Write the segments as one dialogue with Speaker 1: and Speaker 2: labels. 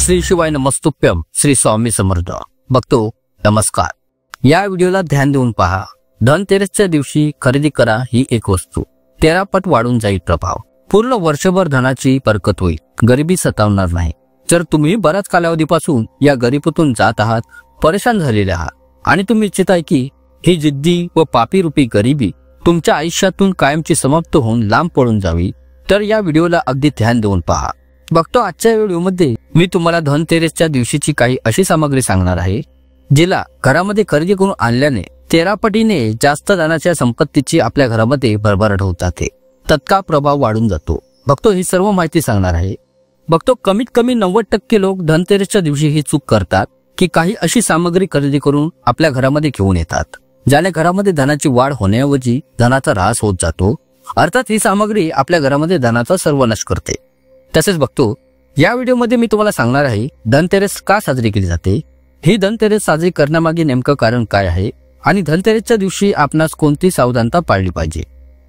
Speaker 1: श्री शिवाय नमस्तुभ्यम. श्री स्वामी समर्थ. भक्तो नमस्कार. या व्हिडिओला ध्यान देऊन पहा. धनतेरसच्या दिवशी खरेदी करा ही एक वस्तू, 13 पट वाढून जाईल प्रभाव. पूर्ण वर्षभर धनाची बरकत होईल, गरिबी सतावणार नाही. जर तुम्ही बऱ्याच कालावधीपासून या गरिबीतून जात आहात, परेशान झालेले आहात आणि तुम्ही इच्छिताय की ही जिद्दी व पापी रूपी गरिबी तुमच्या आयुष्यातून कायमची समाप्त होऊन लांब पडून जावी, तर या व्हिडिओला अगदी ध्यान देऊन पहा. बघतो आजच्या व्हिडिओमध्ये मी तुम्हाला धनतेरसच्या दिवशीची काही अशी सामग्री सांगणार आहे जिला घरामध्ये खरेदी करून आणल्याने 13 पटीने जास्त धनाच्या संपत्तीची आपल्या घरामध्ये भरभराट होत जाते, तत्काळ प्रभाव वाढून जातो. बघतो ही सर्व माहिती सांगणार आहे. बघतो कमीत कमी 90% लोक धनतेरसच्या दिवशी ही चूक करतात की काही अशी सामग्री खरेदी करून आपल्या घरामध्ये घेऊन येतात, ज्याने घरामध्ये धनाची वाढ होण्याऐवजी धनाचा ऱ्हास होत जातो. अर्थात ही सामग्री आपल्या घरामध्ये धनाचा सर्वनाश करते. तसेच बघतो या व्हिडिओमध्ये मी तुम्हाला सांगणार आहे धनतेरस का साजरी केली जाते, ही धनतेरस साजरी करण्यामागे नेमकं कारण काय आहे आणि धनतेरसच्या दिवशी आपणास कोणती सावधानता पाळली पाहिजे.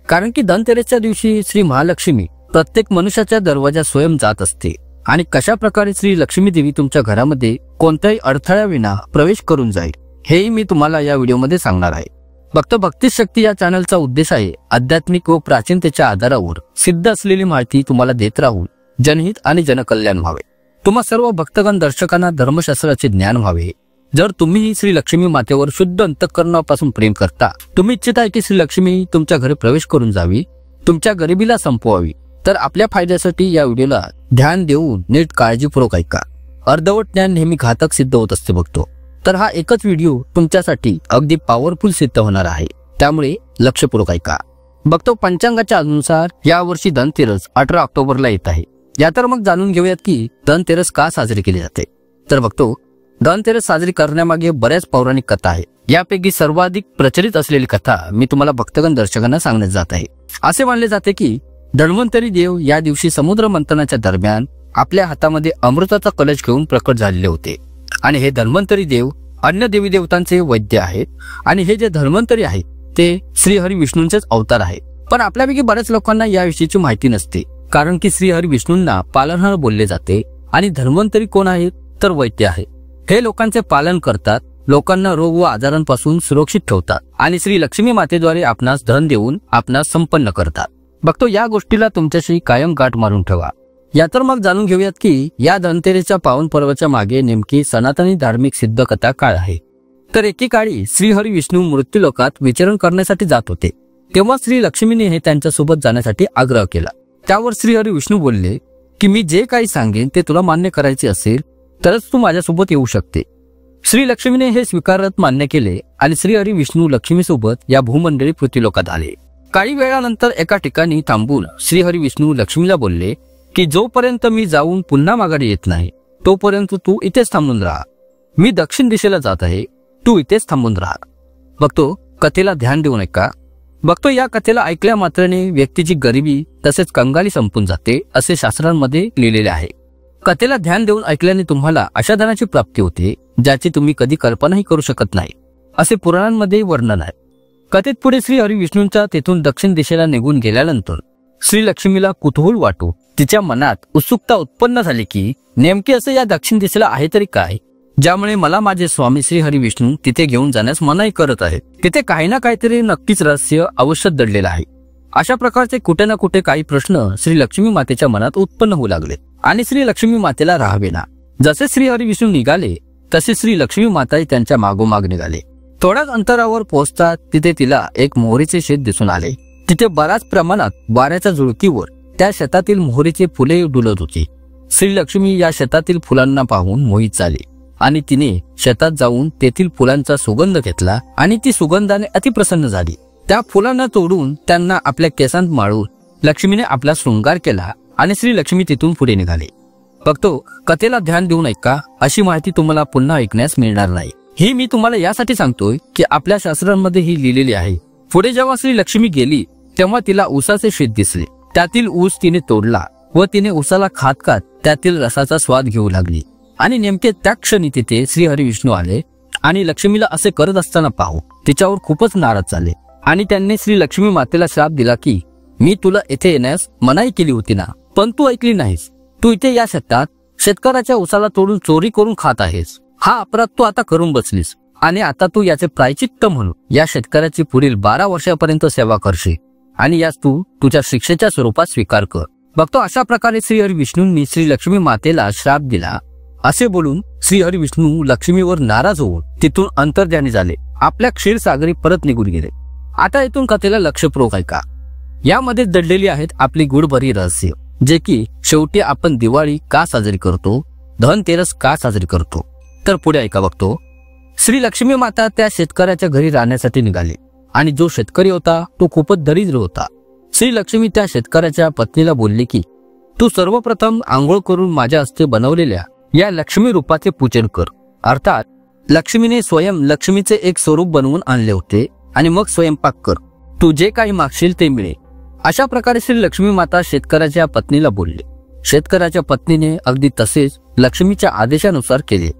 Speaker 1: कारण की धनतेरसच्या दिवशी श्री महालक्ष्मी प्रत्येक मनुष्याच्या दरवाजा स्वयं जात असते आणि कशा प्रकारे श्री लक्ष्मी देवी तुमच्या घरामध्ये कोणत्याही अडथळ्याविना प्रवेश करून जाईल हेही मी तुम्हाला या व्हिडिओमध्ये सांगणार आहे. भक्त भक्ती शक्ती या चॅनलचा उद्देश आहे आध्यात्मिक व प्राचीनतेच्या आधारावर सिद्ध असलेली माहिती तुम्हाला देत राहून जनहित आणि जनकल्याण व्हावे. तुम्हा सर्व भक्तगण दर्शकांना धर्मशास्त्राचे ज्ञान व्हावे. जर तुम्ही श्री लक्ष्मी मातेवर शुद्ध अंतःकरणापासून प्रेम करता, तुम्ही इच्छिताय की श्री लक्ष्मी तुमच्या घरी प्रवेश करून जावी, तुमच्या गरिबीला संपवावी, तर आपल्या फायद्यासाठी या व्हिडिओला ध्यान देऊन नीट काळजीपूर्वक ऐका. अर्धवट ज्ञान नेहमी घातक सिद्ध होत असते बघतो. तर हा एकच व्हिडिओ तुमच्यासाठी अगदी पॉवरफुल सिद्ध होणार आहे, त्यामुळे लक्षपूर्वक ऐका. बघतो पंचांगाच्या अनुसार या वर्षी धनतेरस 18 ऑक्टोबरला येत आहे. या तर मग जाणून घेऊयात की धनतेरस का साजरी केली जाते. तर बघतो धनतेरस साजरी करण्यामागे बऱ्याच पौराणिक कथा आहेत. यापैकी सर्वाधिक प्रचलित असलेली कथा मी तुम्हाला भक्तगण दर्शकांना सांगण्यात जात आहे. असे मानले जाते की धन्वंतरी देव या दिवशी समुद्र मंथनाच्या दरम्यान आपल्या हातामध्ये अमृताचा कलश घेऊन प्रकट झालेले होते आणि हे धन्वंतरी देव अन्य देवी देवतांचे वैद्य आहेत आणि हे जे धन्वंतरी आहेत ते श्रीहरी विष्णूंचेच अवतार आहेत. पण आपल्यापैकी बऱ्याच लोकांना याविषयीची माहिती नसते, कारण की श्रीहरी विष्णूंना पालनहार बोलले जाते आणि धन्वंतरी कोण आहेत तर वैद्य आहेत. हे लोकांचे पालन करतात, लोकांना रोग व आजारांपासून सुरक्षित ठेवतात आणि श्री लक्ष्मी मातेद्वारे आपणास धन देऊन आपणास संपन्न करतात. बघतो या गोष्टीला तुमच्याशी कायम गाठ मारून ठेवा. या तर मग जाणून घेऊयात की या धनतेरसच्या पावन पर्वाच्या मागे नेमकी सनातनी धार्मिक सिद्ध कथा काय आहे. तर एकेकाळी श्रीहरी विष्णू मृत्यूलोकात विचरण करण्यासाठी जात होते, तेव्हा श्री लक्ष्मीने हे त्यांच्यासोबत जाण्यासाठी आग्रह केला. त्यावर श्रीहरी विष्णू बोलले की मी जे काही सांगेन ते तुला मान्य करायचे असेल तरच तू माझ्यासोबत येऊ शकते. श्री लक्ष्मीने हे स्वीकारत मान्य केले आणि श्रीहरी विष्णू लक्ष्मीसोबत या भूमंडळी पृथ्वीलोकात आले. काही वेळानंतर एका ठिकाणी थांबून श्रीहरी विष्णू लक्ष्मीला बोलले की जोपर्यंत मी जाऊन पुन्हा माघारी येत नाही तोपर्यंत तू इथेच थांबून राहा. मी दक्षिण दिशेला जात आहे, तू इथेच थांबून राहा. बघतो कथेला ध्यान देऊन ऐका. बघतो या कथेला ऐकल्या मात्राने व्यक्तीची गरिबी तसेच कंगाली संपून जाते असे शास्त्रांमध्ये लिहिलेले आहे. कथेला ध्यान देऊन ऐकल्याने तुम्हाला अशा धनाची प्राप्ती होते ज्याची तुम्ही कधी कल्पनाही करू शकत नाही असे पुराणांमध्ये वर्णन आहे. कथेत पुढे श्री हरी विष्णूंचा तेथून दक्षिण दिशेला निघून गेल्यानंतर श्री लक्ष्मीला कुतूहल वाटू तिच्या मनात उत्सुकता उत्पन्न झाली की नेमके असे या दक्षिण दिशेला आहे तरी काय, ज्यामुळे मला माझे स्वामी श्री हरी विष्णू तिथे घेऊन जाण्यास मनाई करत आहेत. तिथे काही ना काहीतरी नक्कीच रहस्य अवश्य दडलेलं आहे. अशा प्रकारचे कुठे ना कुठे काही प्रश्न श्री लक्ष्मी मातेच्या मनात उत्पन्न होऊ लागले आणि श्री लक्ष्मी मातेला राहावेना. जसे श्री हरी विष्णू निघाले तसे श्री लक्ष्मी माताही त्यांच्या मागोमाग निघाले. थोड्याच अंतरावर पोहोचतात तिथे तिला एक मोहरीचे शेत दिसून आले. तिथे बऱ्याच प्रमाणात वाऱ्याच्या झुळकीवर त्या शेतातील मोहरीचे फुले डुलत होती. श्री लक्ष्मी या शेतातील फुलांना पाहून मोहित झाली आणि तिने शेतात जाऊन तेथील फुलांचा सुगंध घेतला आणि ती सुगंधाने अतिप्रसन्न झाली. त्या फुलांना तोडून त्यांना आपल्या केसांत माळून लक्ष्मीने आपला शृंगार केला आणि श्री लक्ष्मी तिथून पुढे निघाले. बघतो कथेला ध्यान देऊन ऐका. अशी माहिती तुम्हाला पुन्हा ऐकण्यास मिळणार नाही. ही मी तुम्हाला यासाठी सांगतोय की आपल्या शास्त्रांमध्ये ही लिहिलेली आहे. पुढे जेव्हा श्री लक्ष्मी गेली तेव्हा तिला ऊसाचे शेत दिसले. त्यातील ऊस तिने तोडला व तिने ऊसाला खात खात त्यातील रसाचा स्वाद घेऊ लागली आणि नेमके त्या क्षणी तिथे श्री हरी विष्णू आले आणि लक्ष्मीला असे करत असताना पाहू तिच्यावर खूपच नाराज झाले आणि त्यांनी श्री लक्ष्मी मातेला श्राप दिला की मी तुला येथे येण्यास मनाई केली होती ना, पण तू ऐकली नाहीस. तू इथे या शेतात शेतकऱ्याच्या उसाला तोडून चोरी करून खात आहेस. हा अपराध तू आता करून बसलीस आणि आता तू याचे प्रायचित्त म्हणून या शेतकऱ्याची पुढील 12 वर्षापर्यंत सेवा करशील आणि यास तू तुझ्या शिक्षेच्या स्वरूपात स्वीकार कर. बघतो अशा प्रकारे श्रीहरी विष्णूंनी श्री लक्ष्मी मातेला श्राप दिला. असे बोलून श्रीहरी विष्णू लक्ष्मीवर नाराज होऊन तिथून अंतर्ध्यानी झाले. आपल्या क्षीरसागरी परत निघून गेले. आता इथून कथेला लक्षपूर्वक ऐका. यामध्ये दडलेली आहेत आपली गुढभरी रहस्य, जे की शेवटी आपण दिवाळी का साजरी करतो, धनतेरस का साजरी करतो. तर पुढे ऐका. बघतो श्री लक्ष्मी माता त्या शेतकऱ्याच्या घरी राहण्यासाठी निघाली आणि जो शेतकरी होता तो खूपच दरिद्र होता. श्री लक्ष्मी त्या शेतकऱ्याच्या पत्नीला बोलली की तू सर्वप्रथम आंघोळ करून माझ्या हस्ते बनवलेल्या या लक्ष्मी रूपाचे पूजन कर. अर्थात लक्ष्मीने स्वयं लक्ष्मीचे एक स्वरूप बनवून आणले होते आणि मग स्वयंपाक कर. तू जे काही मागशील ते मिळेल. अशा प्रकारे श्री लक्ष्मी माता शेतकऱ्याच्या पत्नीला बोलली. शेतकऱ्याच्या पत्नीने अगदी तसेच लक्ष्मीच्या आदेशानुसार केले.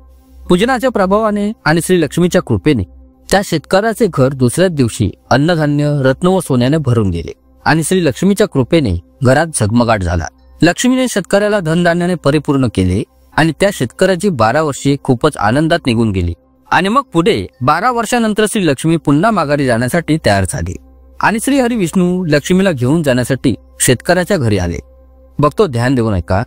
Speaker 1: पूजनाच्या प्रभावाने आणि श्री लक्ष्मीच्या कृपेने त्या शेतकऱ्याचे घर दुसऱ्याच दिवशी अन्नधान्य, रत्न व सोन्याने भरून गेले आणि श्री लक्ष्मीच्या कृपेने घरात झगमगाट झाला. लक्ष्मीने शेतकऱ्याला धनधान्याने परिपूर्ण केले आणि त्या शेतकऱ्याची 12 वर्षे खूपच आनंदात निघून गेली. आणि मग पुढे 12 वर्षानंतर श्री लक्ष्मी पुन्हा माघारी जाण्यासाठी तयार झाली आणि श्री हरी विष्णू लक्ष्मीला घेऊन जाण्यासाठी शेतकऱ्याच्या घरी आले. बघतो ध्यान देऊन ऐका.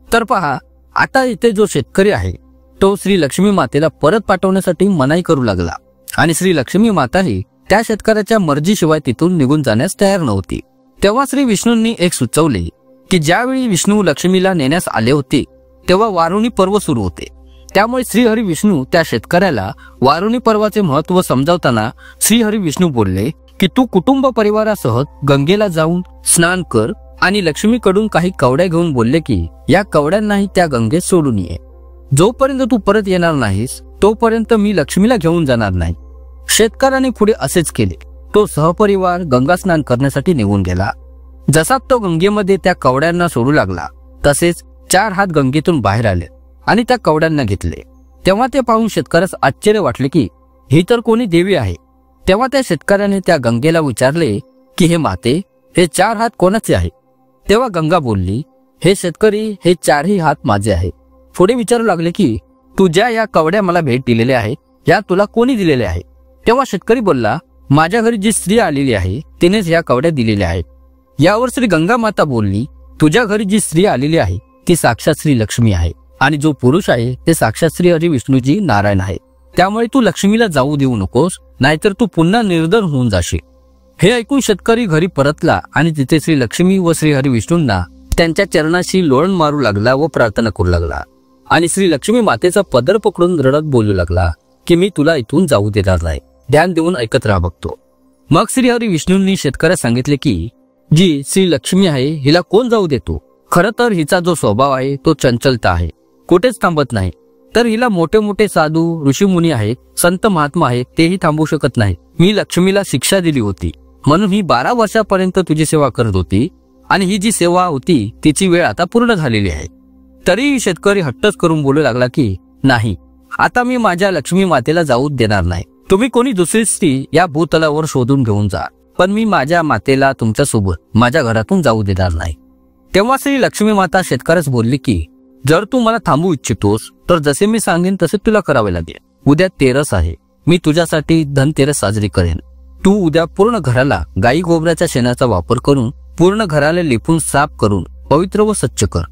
Speaker 1: तर पहा, आता इथे जो शेतकरी आहे तो श्री लक्ष्मी मातेला परत पाठवण्यासाठी मनाई करू लागला आणि श्री लक्ष्मी माताही त्या शेतकऱ्याच्या मर्जीशिवाय तिथून निघून जाण्यास तयार नव्हती. तेव्हा श्री विष्णूंनी एक सुचवले की ज्यावेळी विष्णू लक्ष्मीला नेण्यास आले होते तेव्हा वारुणी पर्व सुरू होते. त्यामुळे श्रीहरी विष्णू त्या शेतकऱ्याला वारुणी पर्वाचे महत्त्व समजावताना श्रीहरी विष्णू बोलले की तू कुटुंब परिवारासह गंगेला जाऊन स्नान कर आणि लक्ष्मीकडून काही कवड्या घेऊन बोलले की या कवड्यांनाही त्या गंगेत सोडून ये. जोपर्यंत तू परत येणार नाहीस तोपर्यंत मी लक्ष्मीला घेऊन जाणार नाही. शेतकऱ्याने पुढे असेच केले. तो सहपरिवार गंगा स्नान करण्यासाठी निघून गेला. जसा तो गंगेमध्ये त्या कवड्यांना सोडू लागला तसेच 4 हात गंगेतून बाहेर आले आणि त्या कवड्यांना घेतले. तेव्हा ते पाहून शेतकऱ्यास आश्चर्य वाटले की ही तर कोणी देवी आहे. तेव्हा त्या शेतकऱ्याने त्या गंगेला विचारले की हे माते, हे 4 हात कोणाचे आहे. तेव्हा गंगा बोलली, हे शेतकरी, हे 4ही हात माझे आहे. पुढे विचारू लागले की तुझ्या या कवड्या मला भेट दिलेल्या आहेत, या तुला कोणी दिलेल्या आहे. तेव्हा शेतकरी बोलला, माझ्या घरी जी स्त्री आलेली आहे तिनेच या कवड्या दिलेल्या आहेत. यावर श्री गंगा माता बोलली, तुझ्या घरी जी स्त्री आलेली आहे ती साक्षात श्री लक्ष्मी आहे आणि जो पुरुष आहे ते साक्षात श्री हरी विष्णूजी नारायण आहे. त्यामुळे तू लक्ष्मीला जाऊ देऊ नकोस, नाहीतर तू पुन्हा निर्धन होऊन जाशील. हे ऐकून शेतकरी घरी परतला आणि तिथे श्री लक्ष्मी व श्री हरी विष्णूंना त्यांच्या चरणाशी लोळण मारू लागला व प्रार्थना करू लागला आणि श्री लक्ष्मी मातेचा पदर पकडून रडत बोलू लागला की मी तुला इथून जाऊ देणार नाही. ध्यान देऊन ऐकत राहा बघतो. मग श्री हरी विष्णूंनी शेतकऱ्यास सांगितले की जी श्री लक्ष्मी आहे हिला कोण जाऊ देतो. खरं तर हिचा जो स्वभाव आहे तो चंचलता आहे, कुठेच थांबत नाही. तर हिला मोठे मोठे साधू ऋषीमुनी आहेत, संत महात्मा आहेत, तेही थांबवू शकत नाही. मी लक्ष्मीला शिक्षा दिली होती म्हणून ही 12 वर्षापर्यंत तुझी सेवा करत होती आणि ही जी सेवा होती तिची वेळ आता पूर्ण झालेली आहे. तरीही शेतकरी हट्टच करून बोलू लागला की नाही, आता मी माझ्या लक्ष्मी मातेला जाऊ देणार नाही. तुम्ही कोणी दुसरी स्त्री या भूतलावर शोधून घेऊन जा, पण मी माझ्या मातेला तुमच्यासोबत माझ्या घरातून जाऊ देणार नाही. तेव्हा श्री लक्ष्मी माता शेतकऱ्यास बोलली की जर तू मला थांबवू इच्छितोस तर जसे मी सांगेन तसे तुला करावे लागेल. उद्या तेरस आहे, मी तुझ्यासाठी धनतेरस साजरी करेन. तू उद्या पूर्ण घराला गाई गोबराच्या शेणाचा वापर करून पूर्ण घराला लिपून साफ करून पवित्र व स्वच्छ कर.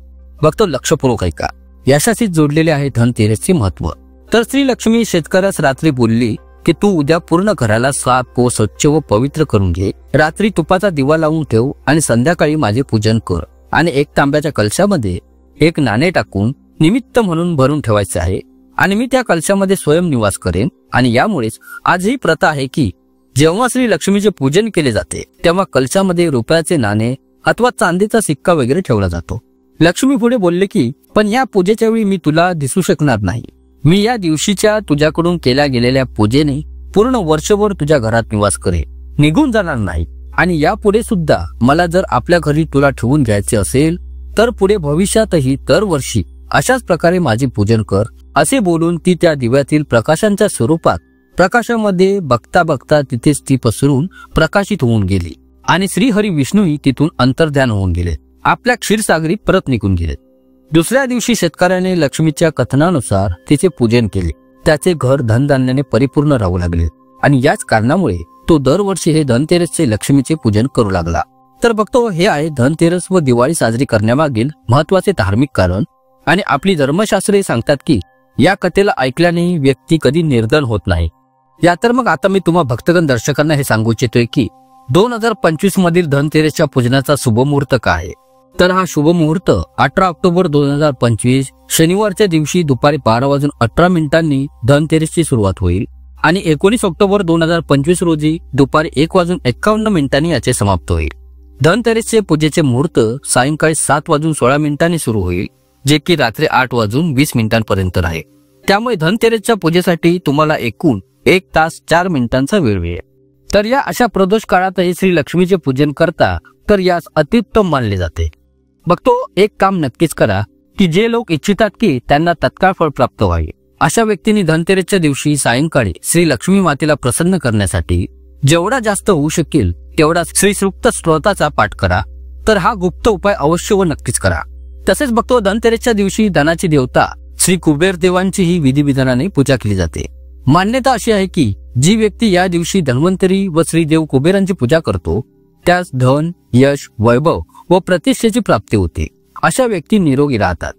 Speaker 1: बघतो लक्षपूर्वक ऐका. याच्याशी जोडलेले आहे धनतेरसचे महत्व. तर श्री लक्ष्मी शेतकऱ्यास रात्री बोलली की तू उद्या पूर्ण घराला साफ व स्वच्छ व पवित्र करून घे. रात्री तुपाचा दिवा लावून ठेव आणि संध्याकाळी माझे पूजन कर आणि एक तांब्याच्या कलशामध्ये एक नाणे टाकून निमित्त म्हणून भरून ठेवायचे आहे आणि मी त्या कलशामध्ये स्वयं निवास करेन. आणि यामुळेच आज ही प्रथा आहे की जेव्हा श्री लक्ष्मीचे पूजन केले जाते तेव्हा कलशामध्ये रुपयाचे नाणे अथवा चांदीचा सिक्का वगैरे ठेवला जातो. लक्ष्मी पुढे बोलले की पण या पूजेच्या वेळी मी तुला दिसू शकणार नाही. मी या दिवशीच्या तुझ्याकडून केल्या गेलेल्या पूजेने पूर्ण वर्षभर तुझ्या घरात निवास करेन, निघून जाणार नाही. आणि यापुढे सुद्धा मला जर आपल्या घरी तुला ठेवून घ्यायचे असेल तर पुढे भविष्यातही दरवर्षी अशाच प्रकारे माझे पूजन कर. असे बोलून ती त्या दिव्यातील प्रकाशांच्या स्वरूपात प्रकाशामध्ये बघता बघता तिथेच ती पसरून प्रकाशित होऊन गेली आणि श्री हरी विष्णूही तिथून अंतर्ध्यान होऊन गेले, आपल्या क्षीरसागरी परत निघून गेले. दुसऱ्या दिवशी शेतकऱ्याने लक्ष्मीच्या कथनानुसार तिचे पूजन केले. त्याचे घर धनधान्याने परिपूर्ण राहू लागले आणि याच कारणामुळे तो दरवर्षी हे धनतेरसचे लक्ष्मीचे पूजन करू लागला. तर बघतो, हे आहे धनतेरस व दिवाळी साजरी करण्यामागील महत्वाचे धार्मिक कारण. आणि आपली धर्मशास्त्रे सांगतात की या कथेला ऐकल्याने व्यक्ती कधी निर्धन होत नाही. या तर मग आता मी तुम्हा भक्तगण दर्शकांना हे सांगू इच्छितोय की 2025 मधील धनतेरसच्या पूजनाचा शुभमुहूर्त काय आहे. तर हा शुभमुहूर्त 18 ऑक्टोबर 2025 शनिवारच्या दिवशी दुपारी 12:18 धनतेरसची सुरुवात होईल आणि 19 ऑक्टोबर 2025 रोजी दुपारी 1:51 याचे समाप्त होईल. धनतेरसचे पूजेचे मुहूर्त सायंकाळी 7:16 सुरू होईल, जे की रात्री 8:20 आहे. त्यामुळे धनतेरसच्या पूजेसाठी तुम्हाला एकूण 1 तास 4 मिनिटांचा वेळ मिळेल. तर या अशा प्रदोष काळातही श्री लक्ष्मीचे पूजन करता तर यास अत्युत्तम मानले जाते. बघतो, एक काम नक्कीच करा की जे लोक इच्छितात की त्यांना तत्काळ फळ प्राप्त व्हावे, अशा व्यक्तींनी धनतेरसच्या दिवशी सायंकाळी श्री लक्ष्मी मातेला प्रसन्न करण्यासाठी जेवढा जास्त होऊ शकेल तेवढा श्री सूक्त स्तोत्राचा पाठ करा. तर हा गुप्त उपाय अवश्य व नक्कीच करा. तसेच बघतो, धनतेरसच्या दिवशी धनाची देवता श्री कुबेर देवांची ही विधिविधानाने पूजा केली जाते. मान्यता अशी आहे की जी व्यक्ती या दिवशी धन्वंतरी व श्री देव कुबेरांची पूजा करतो त्यास धन, यश, वैभव व प्रतिष्ठेची प्राप्ती होते. अशा व्यक्ती निरोगी राहतात.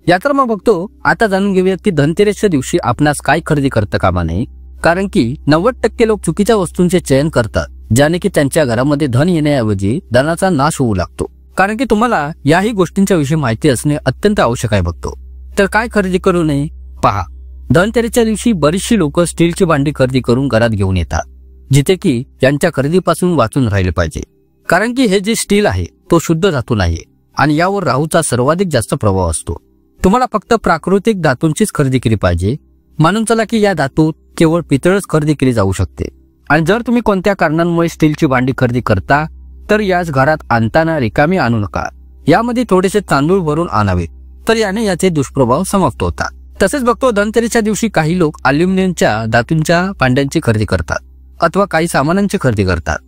Speaker 1: या तर मग बघतो, आता जाणून घेऊयात की धनतेरसच्या दिवशी आपणास काय खरेदी करता कामा नये. कारण की 90% लोक चुकीच्या वस्तूंचे चयन करतात, ज्याने की त्यांच्या घरामध्ये धन येण्याऐवजी धनाचा नाश होऊ लागतो. कारण की तुम्हाला याही गोष्टींच्या विषयी माहिती असणे अत्यंत आवश्यक आहे. बघतो, तर काय खरेदी करू नये पहा. धनतेरसच्या दिवशी बरीचशी लोक स्टीलची भांडी खरेदी करून घरात घेऊन येतात, जिथे की यांच्या खरेदीपासून वाचून राहिले पाहिजे. कारण की हे जे स्टील आहे तो शुद्ध धातू नाही आणि यावर राहूचा सर्वाधिक जास्त प्रभाव असतो. तुम्हाला फक्त प्राकृतिक धातूंचीच खरेदी केली पाहिजे. मानून चला की या धातूत केवळ पितळच खरेदी केली जाऊ शकते. आणि जर तुम्ही कोणत्या कारणांमुळे स्टीलची भांडी खरेदी करता तर याच घरात आणताना रिकामी आणू नका. यामध्ये थोडेसे तांदूळ भरून आणावे, तर याने याचे दुष्प्रभाव समाप्त होतात. तसेच बघतो, धनतेरसच्या दिवशी काही लोक अल्युमिनियमच्या धातूंच्या भांड्यांची खरेदी करतात अथवा काही सामानांची खरेदी करतात.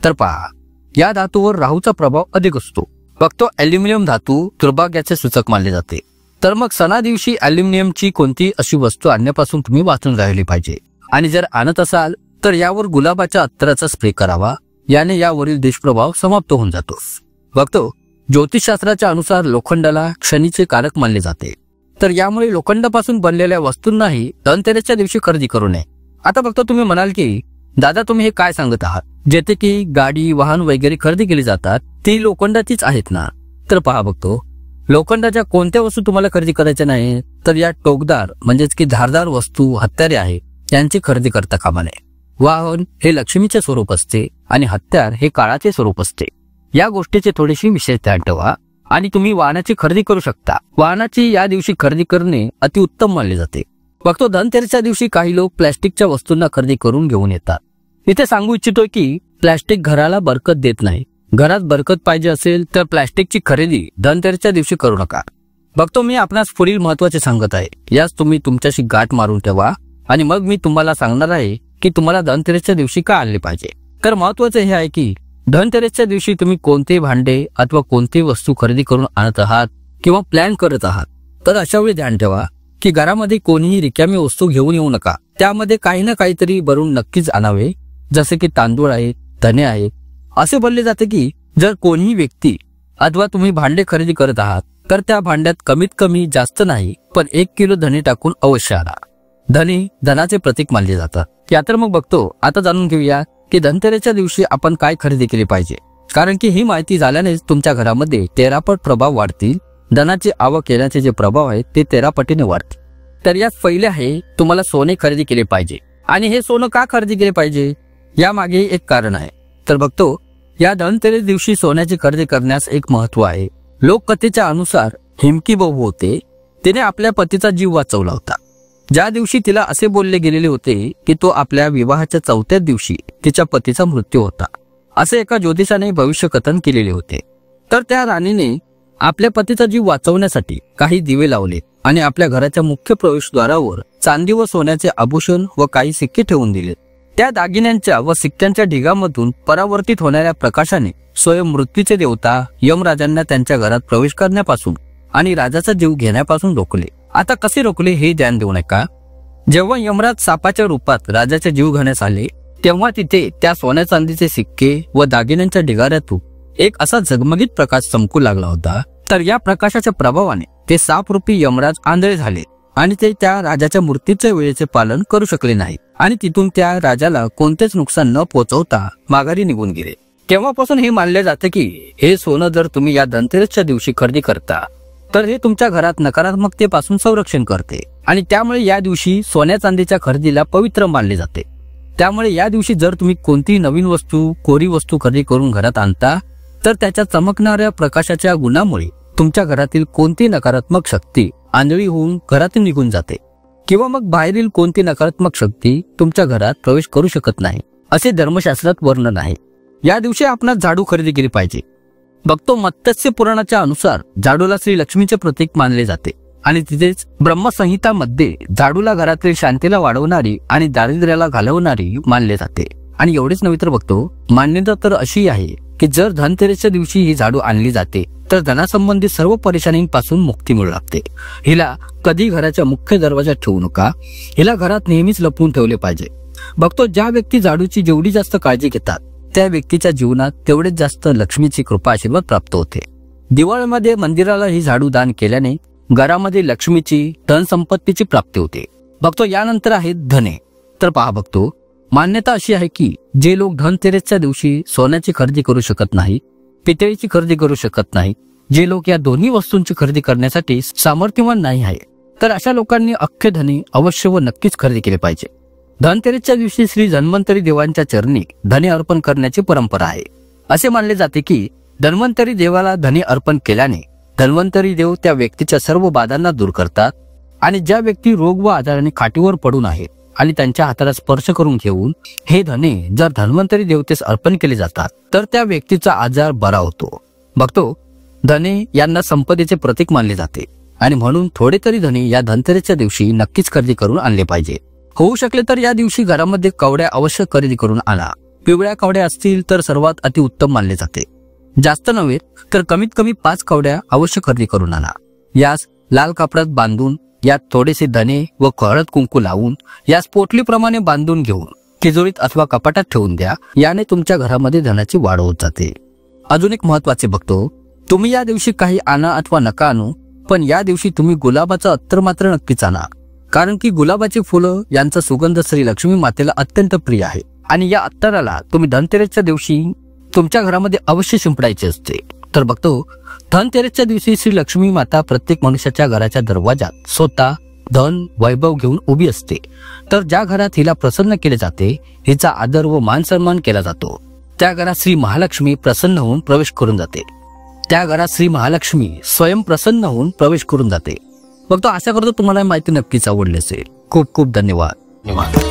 Speaker 1: तर पहा, या धातूवर राहूचा प्रभाव अधिक असतो. बघतो, अल्युमिनियम धातू दुर्भाग्याचे सूचक मानले जाते. तर मग सणा दिवशी अल्युमिनियमची कोणती अशी वस्तू आणण्यापासून तुम्ही वाचून राहिली पाहिजे. आणि जर आणत असाल तर यावर गुलाबाच्या अत्तराचा स्प्रे करावा. याने यावरील दुष्प्रभाव समाप्त होऊन जातो. बघतो, ज्योतिषशास्त्राच्या अनुसार लोखंडाला शनीचे कारक मानले जाते. तर यामुळे लोखंडापासून बनलेल्या वस्तूंनाही धनतेरसच्या दिवशी खरेदी करू नये. आता बघतो, तुम्ही म्हणाल की दादा तुम्ही हे काय सांगत आहात, जेथे की गाडी, वाहन वगैरे खरेदी केली जातात ती लोखंडाचीच आहेत ना. तर पहा बघतो, लोखंडाच्या कोणत्या वस्तू तुम्हाला खरेदी करायच्या नाही, तर या टोकदार म्हणजेच की धारदार वस्तू, हत्यारे आहे यांची खरेदी करता कामा नये. वाहन हे लक्ष्मीचे स्वरूप असते आणि हत्यार हे काळाचे स्वरूप असते. या गोष्टीचे थोडीशी विशेष ध्यान ठेवा आणि तुम्ही वाहनाची खरेदी करू शकता. वाहनाची या दिवशी खरेदी करणे अतिउत्तम मानले जाते. बघतो, धनतेरसच्या दिवशी काही लोक प्लॅस्टिकच्या वस्तूंना खरेदी करून घेऊन येतात. इथे सांगू इच्छितोय की प्लॅस्टिक घराला बरकत देत नाही. घरात बरकत पाहिजे असेल तर प्लॅस्टिकची खरेदी धनतेरसच्या दिवशी करू नका. बघतो, मी आपणास पुढील महत्वाचे सांगत आहे. यास तुम्ही तुमच्याशी गाठ मारून ठेवा आणि मग मी तुम्हाला सांगणार आहे की तुम्हाला धनतेरसच्या दिवशी का आणले पाहिजे. तर महत्वाचे हे आहे की धनतेरसच्या दिवशी तुम्ही कोणते भांडे अथवा कोणती वस्तू खरेदी करून आणत आहात किंवा प्लॅन करत आहात, तर अशा वेळी ध्यान ठेवा की घरामध्ये कोणीही रिकामी वस्तू घेऊन येऊ नका. त्यामध्ये काही ना काहीतरी भरून नक्कीच आणावे, जसे की तांदूळ आहे, धने आहे. असे बोलले जाते की जर कोणीही व्यक्ती अथवा तुम्ही भांडे खरेदी करत आहात तर त्या भांड्यात कमीत कमी जास्त नाही पण 1 किलो धने टाकून अवश्य आणा. धने धनाचे प्रतीक मानले जातात. या तर मग बघतो, आता जाणून घेऊया की धनतेरसच्या दिवशी आपण काय खरेदी केली पाहिजे. कारण की ही माहिती झाल्यानेच तुमच्या घरामध्ये 13 पट प्रभाव वाढतील. धनाची आवक येण्याचे जे प्रभाव आहेत ते 13 पटीने वाढतील. तर यात पहिले आहे तुम्हाला सोने खरेदी केले पाहिजे. आणि हे सोनं का खरेदी केले पाहिजे यामागे एक कारण आहे. तर बघतो, या धनतेरस दिवशी सोन्याची खरेदी करण्यास एक महत्व आहे. लोककथेच्या अनुसार हिमकी बहू होते, तिने आपल्या पतीचा जीव वाचवला होता. ज्या दिवशी तिला असे बोलले गेलेले होते की तो आपल्या विवाहाच्या 4थ्या दिवशी तिच्या पतीचा मृत्यू होता, असे एका ज्योतिषाने भविष्यकथन केलेले होते. तर त्या राणीने आपल्या पतीचा जीव वाचवण्यासाठी काही दिवे लावले आणि आपल्या घराच्या मुख्य प्रवेशद्वारावर चांदी व सोन्याचे आभूषण व काही सिक्के ठेवून दिले. त्या दागिन्यांच्या व सिक्क्यांच्या ढिगामधून परावर्तित होणाऱ्या प्रकाशाने स्वयं मृत्यूचे देवता यमराजांना त्यांच्या घरात प्रवेश करण्यापासून आणि राजाचा जीव घेण्यापासून रोखले. आता कसे रोखले हे ध्यान देऊ नका. जेव्हा यमराज सापाच्या रूपात राजाचा जीव घेण्यास आले तेव्हा तिथे त्या सोन्या चांदीचे सिक्के व दागिन्यांच्या ढिगाऱ्यातून एक असा झगमगीत प्रकाश चमकू लागला होता. तर या प्रकाशाच्या प्रभावाने ते सापरूपी यमराज आंधळे झाले आणि ते त्या राजाच्या मूर्तीचे वेळेचे पालन करू शकले नाही आणि तिथून त्या राजाला कोणतेच नुकसान न पोहोचवता माघारी निघून गेले. तेव्हापासून हे मानले जाते की हे सोनं जर तुम्ही या धनतेरसच्या दिवशी खरेदी करता तर हे तुमच्या घरात नकारात्मकतेपासून संरक्षण करते आणि त्यामुळे या दिवशी सोन्या चांदीच्या खरेदीला पवित्र मानले जाते. त्यामुळे या दिवशी जर तुम्ही कोणतीही नवीन वस्तू, कोरी वस्तू खरेदी करून घरात आणता तर त्याच्या चमकणाऱ्या प्रकाशाच्या गुणामुळे तुमच्या घरातील कोणती नकारात्मक शक्ती आंधळी होऊन घरातून निघून जाते किंवा मग बाहेरील कोणती नकारात्मक शक्ती तुमच्या घरात प्रवेश करू शकत नाही असे धर्मशास्त्रात वर्णन आहे. या दिवशी आपण झाडू खरेदी केली पाहिजे. बघतो मत्स्य पुराणाच्या अनुसार झाडूला श्री लक्ष्मीचे प्रतीक मानले जाते आणि तिथेच ब्रह्मसंहितामध्ये झाडूला घरातील शांतीला वाढवणारी आणि दारिद्र्याला घालवणारी मानले जाते. आणि एवढेच नव्हे तर बघतो मान्यता तर अशी आहे की जर धनतेरसच्या दिवशी ही झाडू आणली जाते तर धनासंबंधी सर्व परेशानींपासून मुक्ती मिळू लागते. हिला कधी घराच्या मुख्य दरवाजात ठेवू नका. हिला घरात नेहमीच लपवून ठेवले पाहिजे. बघतो ज्या व्यक्ती झाडूची जेवढी जास्त काळजी घेतात त्या व्यक्तीच्या जीवनात तेवढेच जास्त लक्ष्मीची कृपा आशीर्वाद प्राप्त होते. दिवाळीमध्ये मंदिराला ही झाडू दान केल्याने घरामध्ये लक्ष्मीची, धन संपत्तीची प्राप्ती होते. बघतो यानंतर आहे धने. तर पहा बघतो मान्यता अशी आहे की जे लोक धनतेरसच्या दिवशी सोन्याची खरेदी करू शकत नाही, पितळीची खरेदी करू शकत नाही, जे लोक या दोन्ही वस्तूंची खरेदी करण्यासाठी सामर्थ्यवान नाही आहे तर अशा लोकांनी अख्खे धने अवश्य व नक्कीच खरेदी केले पाहिजे. धनतेरसच्या दिवशी श्री धन्वंतरी देवांच्या चरणी धने अर्पण करण्याची परंपरा आहे. असे मानले जाते की धन्वंतरी देवाला धने अर्पण केल्याने धन्वंतरी देव त्या व्यक्तीच्या सर्व बाधांना दूर करतात आणि ज्या व्यक्ती रोग व आजाराने खाटीवर पडून आहेत आणि त्यांच्या हाताला स्पर्श करून घेऊन हे धने जर धन्वंतरी देवतेस अर्पण केले जातात तर त्या व्यक्तीचा आजार बरा होतो. बघतो धने यांना संपदेचे प्रतीक मानले जाते आणि म्हणून थोडे तरी धने या धनतेरसच्या दिवशी नक्कीच खरेदी करून आणले पाहिजे. होऊ शकले तर या दिवशी घरामध्ये कवड्या अवश्य खरेदी करून आणा. पिवळ्या कवड्या असतील तर सर्वात अतिउत्तम मानले जाते. जास्त नव्हे तर कमीत कमी 5 कवड्या अवश्य खरेदी करून आणा. यास लाल कापडात बांधून यात थोडेसे धने व हळद कुंकू लावून यास पोटलीप्रमाणे बांधून घेऊन तिजोरीत अथवा कपाटात ठेवून द्या. याने तुमच्या घरामध्ये धनाची वाढ होत जाते. अजून एक महत्वाचे बघतो, तुम्ही या दिवशी काही आणा अथवा नका आणू पण या दिवशी तुम्ही गुलाबाचं अत्तर मात्र नक्कीच आणा. कारण की गुलाबाची फुलं यांचा सुगंध श्री लक्ष्मी मातेला अत्यंत प्रिय आहे आणि या अत्तराला तुम्ही धनतेरसच्या दिवशी तुमच्या घरामध्ये अवश्य शिंपडायचे असते. तर बघतो धनतेरसच्या दिवशी श्री लक्ष्मी माता प्रत्येक मनुष्याच्या घराच्या दरवाजात स्वतः धन वैभव घेऊन उभी असते. तर ज्या घरात हिला प्रसन्न केले जाते, हिचा आदर व मान सन्मान केला जातो, त्या घरात श्री महालक्ष्मी प्रसन्न होऊन प्रवेश करून जाते. त्या घरात श्री महालक्ष्मी स्वयं प्रसन्न होऊन प्रवेश करून जाते. बघतो आशा करतो तुम्हाला माहिती नक्कीच आवडली असेल. खूप खूप धन्यवाद.